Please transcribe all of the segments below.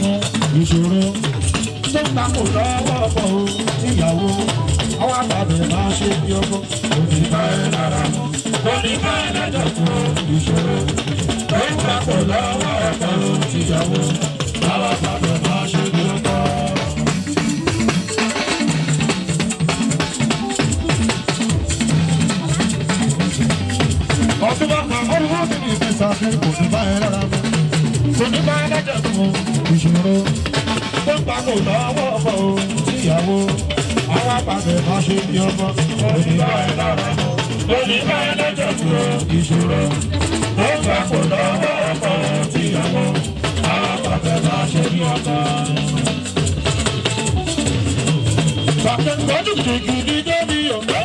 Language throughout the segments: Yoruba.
mú ìṣòro tó ń takò lọ́wọ́ ọkọ o ìyàwó àwọn àgbàdo máa ṣe bí ọkọ òní bá ẹ lára mú òní bá ẹ lẹ́jọ́ fún ìṣòro tó ń takò lọ́wọ́ ọkọ o ìyàwó àwọn àgbàdo máa ṣe bí ọkọ. ọdún bá kan ọdún bá mi ní ìfẹsà pé òní bá ẹ lára mú òní bá ẹ lẹ́jọ́ fún ìṣòro tó ń takò lọ́wọ́ ọkọ o ìyàwó àwọn àpàdé máa ṣe bí ọmọ oníbà ẹ lára mọ oníbà ẹ lẹ́jọ́ tó ìṣòro tó ń takò lọ́wọ́ ọkọ ìyàwó àwọn àpàdé máa ṣe bí ọmọ. Sàkẹ́ńtọ́jú kìkìdí débi ọ̀gá.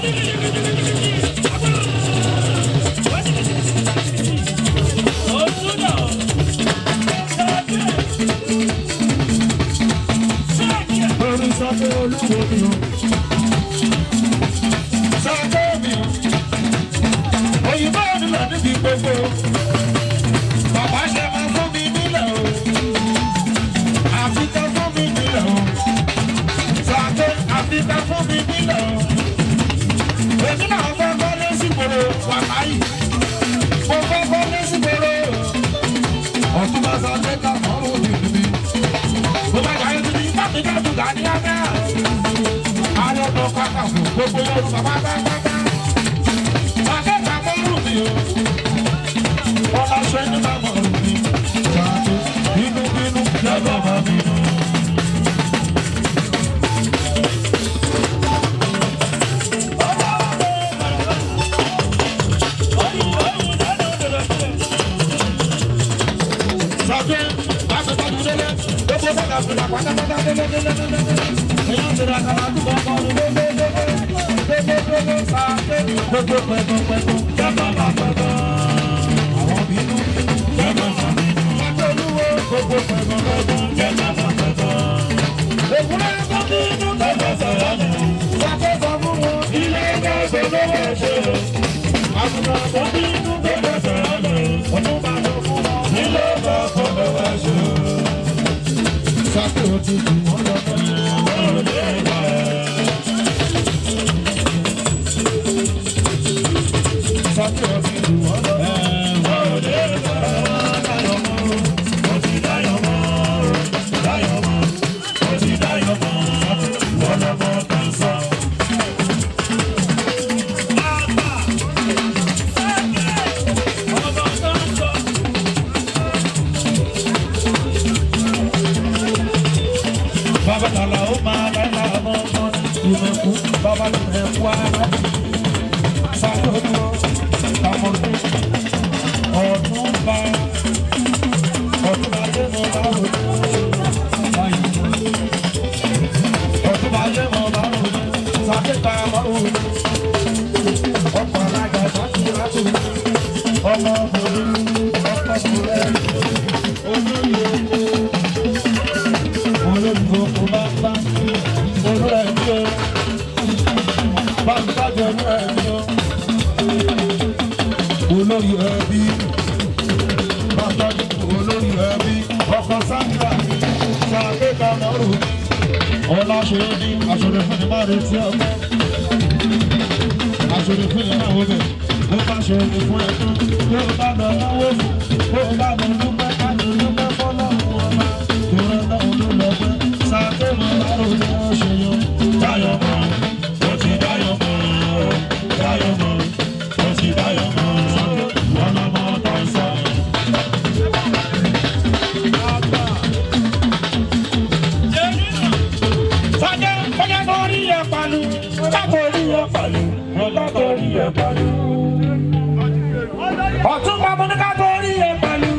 Sake olúwo mi o, sake mi o, òyìnbó nílò níbi gbogbo, bàbá ṣe máa fún mi nílẹ̀ o, àfikẹ́ fún mi nílẹ̀ o, sake àfikẹ́ fún mi nílẹ̀ o, èmi náà fẹ́ kọ́lé sígboro wàláyì, mo fẹ́ kọ́lé sígboro, ọ̀tún bá sọ pé ká mọ́ òdì mi, mo bá yà ẹ́ ti bá mi ká dùn dání abẹ́. Alọ́dọ̀ kàkà fún gbogbo Yorùbá pátápátá. Akẹ́kọ̀ọ́ mọ́rùn mi o. Ọlá ṣe ní bá mọ̀rùn mi. Ṣáàtò bínúbínú lọ́gbọ̀n bá bínú. Ṣàgbé láti tọ́jú délé. Gbogbo sọ́kà fúnra pátápátá délé. Èèyàn ti ra kàrà dúpọ̀ kan ní gbogbo sáté. Gbogbo pẹ̀gbọ̀n jẹ́gbọ́n bá gbọ̀ngàn. Àwọn bínú jẹ́gbọ́n bá bínú. Sáté olúwo gbogbo pẹ̀gbọ̀n jẹ́gbọ́n bá gbọ̀ngàn. Èkúrẹ́ tó bínú tẹ̀gbọ́n sọ̀rọ̀ nù. Sáté sọ fún wọn ilé ẹgbẹ́ ìgbòlówó ṣe. Àgùntàn tó bínú tẹ̀gbọ́n sọ̀rọ̀ nù. Ọdún bá lọ fún wọn ilé ẹgbẹ́ ìgbòlówó ṣe. Sáté òtí jù wọ́n lọ fún wọn. Baba ló ń kú ara sáré olúwo àmọ̀tún ọ̀túnba yé mọ̀ bá rò ọ̀túnba yé mọ̀ bá rò sàkéta mọ̀ rò ọkọ̀ alága sákì látò ọmọ òbí ọkọ̀ kúrẹ́ olóyè oko bá bá olóyè bí o. Bàbájọ ní ẹ̀mí o, olórí ẹbí, bàbájọ olórí ẹbí, ọkọ̀ sáńgà, ṣàkéka mọ́rù ní, ọlá ṣe ní aṣọ́rẹ́ fún ni máa retí ọmọ, aṣọ́rẹ́ fún ni máa wọ́bẹ̀, ó bá ṣe ní fún ẹ̀tún, tó bá lọ náwó fún, tó bá lọ dúpẹ́ káàdì dúpẹ́ fọ́lọ́run ọmọ, tó rẹ̀ náà ló lọ pẹ́, ṣàkéka mọ́rù ní ọ̀ṣẹ̀yọ, táyọ̀ mọ́. Ọ̀tún pàmò ní kátorí ẹ̀ pẹ̀lú,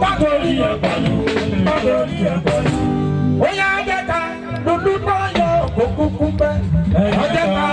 kátorí ẹ̀ pẹ̀lú, kátorí ẹ̀ pẹ̀lú. Ó yá ẹ̀jẹ̀ ká lulú náà yọ òkùnkùn pẹ́, ẹ̀jẹ̀ ká.